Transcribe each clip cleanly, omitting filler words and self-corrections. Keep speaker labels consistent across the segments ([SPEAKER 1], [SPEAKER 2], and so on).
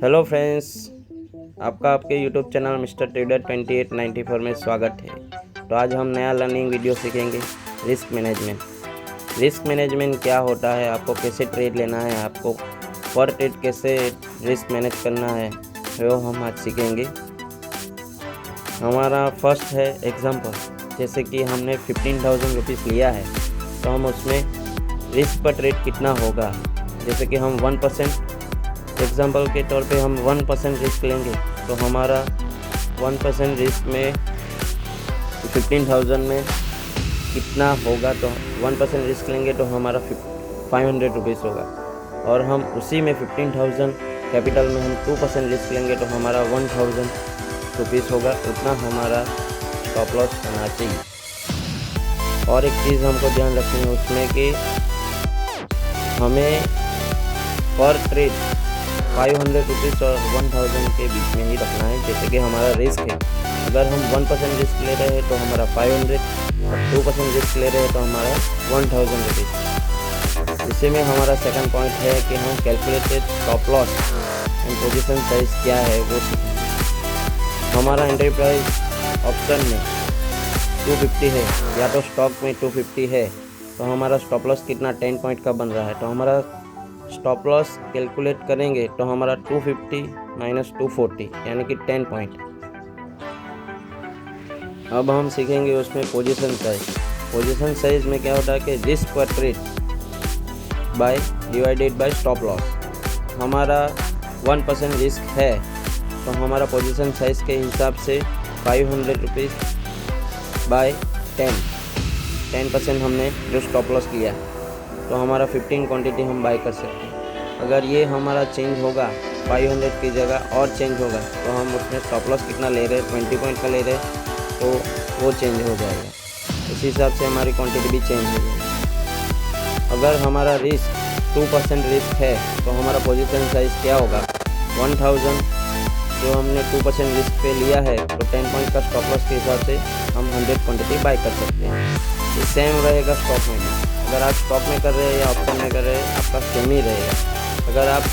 [SPEAKER 1] Hello friends, आपका आपके YouTube channel mister trader 2894 में स्वागत है। तो आज हम नया लर्निंग वीडियो सीखेंगे रिस्क मैनेजमेंट। रिस्क मैनेजमेंट क्या होता है, आपको कैसे ट्रेड लेना है, आपको पर ट्रेड कैसे रिस्क मैनेज करना है, वो हम आज सीखेंगे। हमारा फर्स्ट है एग्जांपल। जैसे कि हमने 15,000 रुपीज़ लिया है, तो हम उसमें रिस्क पर ट्रेड कितना होगा। जैसे कि हम 1% एग्जांपल के तौर पे हम 1% रिस्क लेंगे, तो हमारा 1% रिस्क में 15,000 में कितना होगा। तो 1% रिस्क लेंगे तो हमारा 500 रुपीज़ होगा। और हम उसी में 15,000 कैपिटल में हम 2% रिस्क लेंगे तो हमारा 1,000 रुपीज़ होगा। उतना हमारा स्टॉप लॉस होना चाहिए। और एक चीज़ हमको ध्यान रखनी है उसमें कि हमें पर ट्रेड 500 रुपीज़ और 1,000 के बीच में ही रखना है। जैसे कि हमारा रिस्क है, अगर हम 1% रिस्क ले रहे हैं तो हमारा 500 और 2% रिस्क ले रहे हैं तो हमारा 1,000 रुपीज़। इसी में हमारा सेकंड पॉइंट है कि हम calculated stop loss and position size क्या है वो सीखेंगे। हमारा एंट्री प्राइस ऑप्शन में 250 है या तो स्टॉक में 250 है, तो हमारा स्टॉप लॉस कितना 10 पॉइंट का बन रहा है। तो हमारा स्टॉप लॉस कैलकुलेट करेंगे तो हमारा 250 माइनस 240 यानी कि 10 पॉइंट। अब हम सीखेंगे उसमें पोजीशन साइज। पोजीशन साइज में क्या होता है कि रिस्क पर trade by divided by stop loss. हमारा 1% रिस्क है तो हमारा पोजीशन साइज के हिसाब से 500 रुपीज़ बाय 10% हमने जो स्टॉप लॉस किया तो हमारा 15 क्वांटिटी हम बाय कर सकते हैं। अगर ये हमारा चेंज होगा 500 की जगह और चेंज होगा तो हम उसमें स्टॉप लॉस कितना ले रहे हैं, 20 पॉइंट का ले रहे हैं, तो वो चेंज हो जाएगा। इस हिसाब से हमारी क्वांटिटी भी चेंज हो जाएगी। अगर हमारा रिस्क 2% रिस्क है तो हमारा पोजीशन साइज क्या होगा 1,000। जो हमने 2% रिस्क पे लिया है तो 10 पॉइंट का स्टॉप लॉस के हिसाब से हम 100 क्वांटिटी बाय कर सकते हैं। ये सेम रहेगा स्टॉक में भी। अगर आप स्टॉक में कर रहे हैं या ऑप्शन में कर रहे हैं आपका सेम ही रहेगा। अगर आप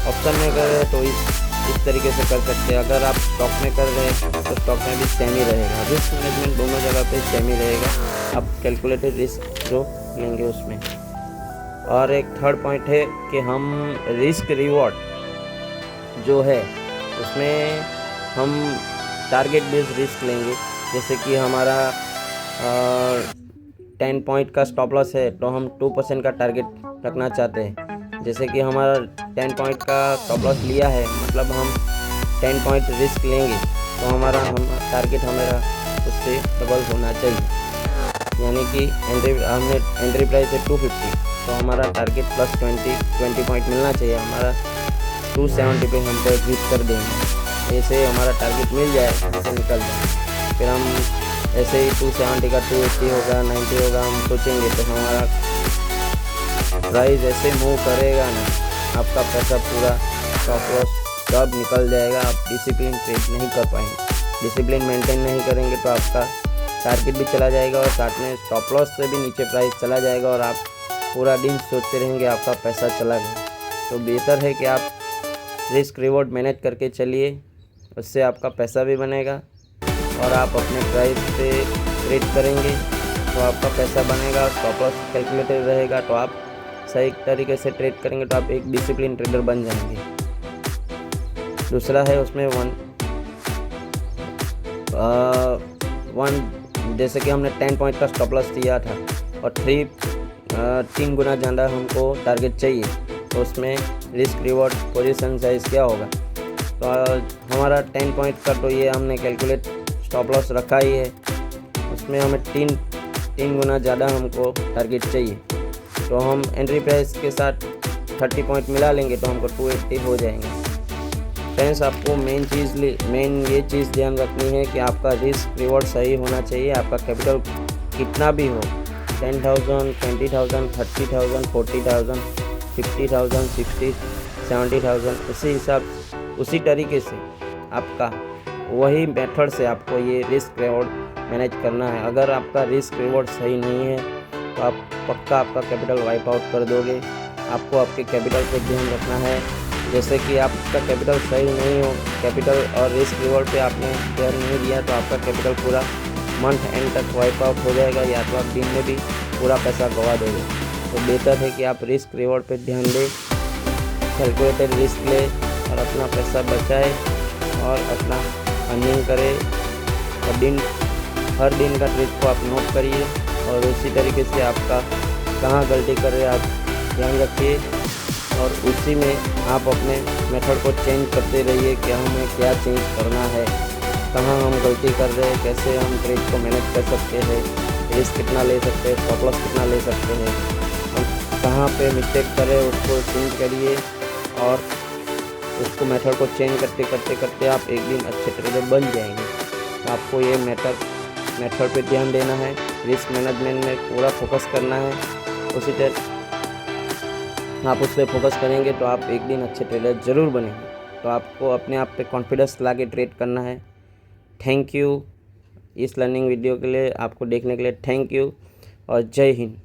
[SPEAKER 1] ऑप्शन में कर रहे हैं तो इस तरीके से कर सकते हैं। अगर आप स्टॉक में कर रहे हैं तो स्टॉक में भी सेम ही रहेगा। रिस्क मैनेजमेंट दोनों जगह पे सेम ही रहेगा। आप कैलकुलेटेड रिस्क जो लेंगे उसमें। और एक थर्ड पॉइंट है कि हम रिस्क रिवॉर्ड जो है उसमें हम टारगेट बेस्ड रिस्क लेंगे। जैसे कि हमारा 10 पॉइंट का स्टॉप लॉस है तो हम 2% का टारगेट रखना चाहते हैं। जैसे कि हमारा 10 पॉइंट का स्टॉप लॉस लिया है, मतलब हम 10 पॉइंट रिस्क लेंगे तो हमारा टारगेट हमारा उससे डबल होना चाहिए। यानी कि हमने एंट्री प्राइस है 250 तो हमारा टारगेट प्लस 20 पॉइंट मिलना चाहिए। हमारा 270 पे हम तो एग्जिट कर देंगे। ऐसे हमारा टारगेट मिल जाए ऐसे निकल जाए। फिर हम ऐसे ही 270 का 280 होगा, 90 होगा, हम सोचेंगे तो हमारा प्राइस ऐसे मूव करेगा ना, आपका पैसा पूरा स्टॉप लॉस सब निकल जाएगा। आप डिसिप्लिन ट्रेड नहीं कर पाएंगे। डिसिप्लिन मेंटेन नहीं करेंगे तो आपका टारगेट भी चला जाएगा और साथ में स्टॉप लॉस से भी नीचे प्राइस चला जाएगा और आप पूरा दिन सोचते रहेंगे आपका पैसा चला गया। तो बेहतर है कि आप रिस्क रिवॉर्ड मैनेज करके चलिए, उससे आपका पैसा भी बनेगा और आप अपने प्राइस पे ट्रेड करेंगे तो आपका पैसा बनेगा। स्टॉप लॉस कैलकुलेटेड रहेगा तो आप सही तरीके से ट्रेड करेंगे तो आप एक डिसिप्लिन ट्रेडर बन जाएंगे। दूसरा है उसमें जैसे कि हमने 10 पॉइंट का स्टॉप लॉस दिया था और 3 गुना ज़्यादा हमको टारगेट चाहिए, तो उसमें रिस्क रिवॉर्ड पोजीशन साइज क्या होगा। तो हमारा 10 पॉइंट का तो ये हमने कैलकुलेट स्टॉप लॉस रखा ही है, उसमें हमें 3 गुना ज़्यादा हमको टारगेट चाहिए। तो हम एंट्री प्राइस के साथ 30 पॉइंट मिला लेंगे तो हमको 280 हो जाएंगे। फ्रेंड्स, आपको मेन ये चीज़ ध्यान रखनी है कि आपका रिस्क रिवॉर्ड सही होना चाहिए। आपका कैपिटल कितना भी हो, 10,000, 20,000, 30,000, 40,000, 50,000, 60,000, 70,000, उसी तरीके से आपका वही मेथड से आपको ये रिस्क रिवॉर्ड मैनेज करना है। अगर आपका रिस्क रिवॉर्ड सही नहीं है तो आप पक्का आपका कैपिटल वाइप आउट कर दोगे। आपको आपके कैपिटल पे ध्यान रखना है। जैसे कि आपका कैपिटल सही नहीं हो, कैपिटल और रिस्क रिवॉर्ड पे आपने ध्यान नहीं दिया तो आपका कैपिटल पूरा मंथ एंड तक वाइप आउट हो जाएगा या तो आप दिन में भी पूरा पैसा गवा दोगे। तो बेहतर है कि आप रिस्क रिवॉर्ड पे ध्यान दें, कैलकुलेटेड रिस्क ले और अपना पैसा बचाए और अपना अर्निंग करें। और हर दिन का ट्रिक को आप नोट करिए और उसी तरीके से आपका कहाँ गलती कर रहे आप ध्यान रखिए और उसी में आप अपने मेथड को चेंज करते रहिए कि हमें क्या चेंज करना है, कहाँ हम गलती कर रहे हैं, कैसे हम ट्रेड को मैनेज कर सकते हैं, रिस्क कितना ले सकते हैं, स्टॉप लॉस कितना ले सकते हैं, हम कहाँ पे मिस्टेक करें उसको चेंज करिए और उसको मेथड को चेंज करते करते करते आप एक दिन अच्छे ट्रेडर बन जाएंगे। तो आपको ये मेथड पे ध्यान देना है, रिस्क मैनेजमेंट में पूरा फोकस करना है। उसी तरह आप उस पर फोकस करेंगे तो आप एक दिन अच्छे ट्रेडर ज़रूर बनेंगे। तो आपको अपने आप पे कॉन्फिडेंस ला के ट्रेड करना है। थैंक यू इस लर्निंग वीडियो के लिए, आपको देखने के लिए थैंक यू और जय हिंद।